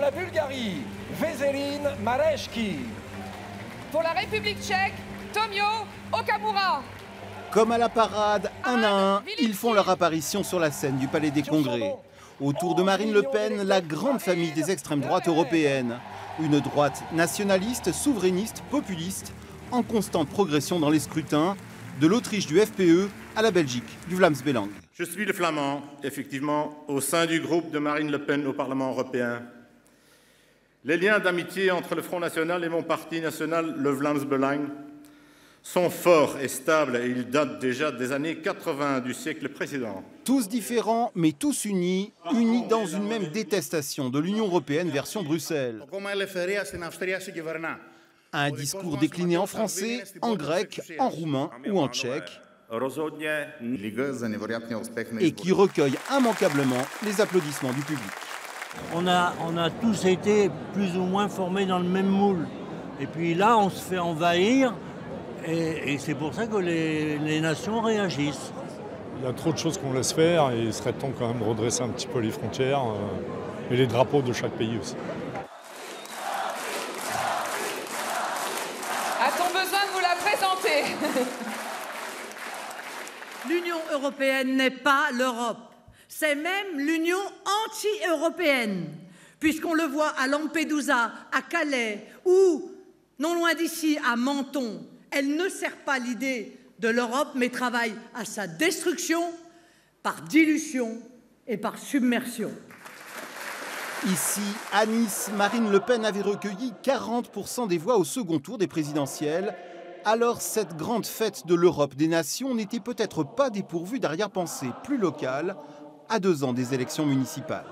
la Bulgarie, Veselin Mareshki. Pour la République tchèque, Tomio Okamura. Comme à la parade, un à un, ils font leur apparition sur la scène du Palais des Congrès. Autour de Marine Le Pen, la grande famille des extrêmes droites européennes. Une droite nationaliste, souverainiste, populiste, en constante progression dans les scrutins, de l'Autriche du FPE à la Belgique du Vlaams Belang. Je suis le flamand, effectivement, au sein du groupe de Marine Le Pen au Parlement européen. Les liens d'amitié entre le Front National et mon parti national, le Vlaams Belang, sont forts et stables et ils datent déjà des années 80 du siècle précédent. Tous différents, mais tous unis, unis dans une même détestation de l'Union européenne version Bruxelles. Un discours décliné en français, en grec, en roumain ou en tchèque, et qui recueille immanquablement les applaudissements du public. On a tous été plus ou moins formés dans le même moule. Et puis là, on se fait envahir. Et c'est pour ça que les nations réagissent. Il y a trop de choses qu'on laisse faire et il serait temps quand même de redresser un petit peu les frontières et les drapeaux de chaque pays aussi. A-t-on besoin de vous la présenter? L'Union européenne n'est pas l'Europe. C'est même l'Union anti-européenne. Puisqu'on le voit à Lampedusa, à Calais ou, non loin d'ici, à Menton. Elle ne sert pas l'idée de l'Europe, mais travaille à sa destruction par dilution et par submersion. Ici, à Nice, Marine Le Pen avait recueilli 40% des voix au second tour des présidentielles. Alors cette grande fête de l'Europe des nations n'était peut-être pas dépourvue d'arrière-pensée plus locale à 2 ans des élections municipales.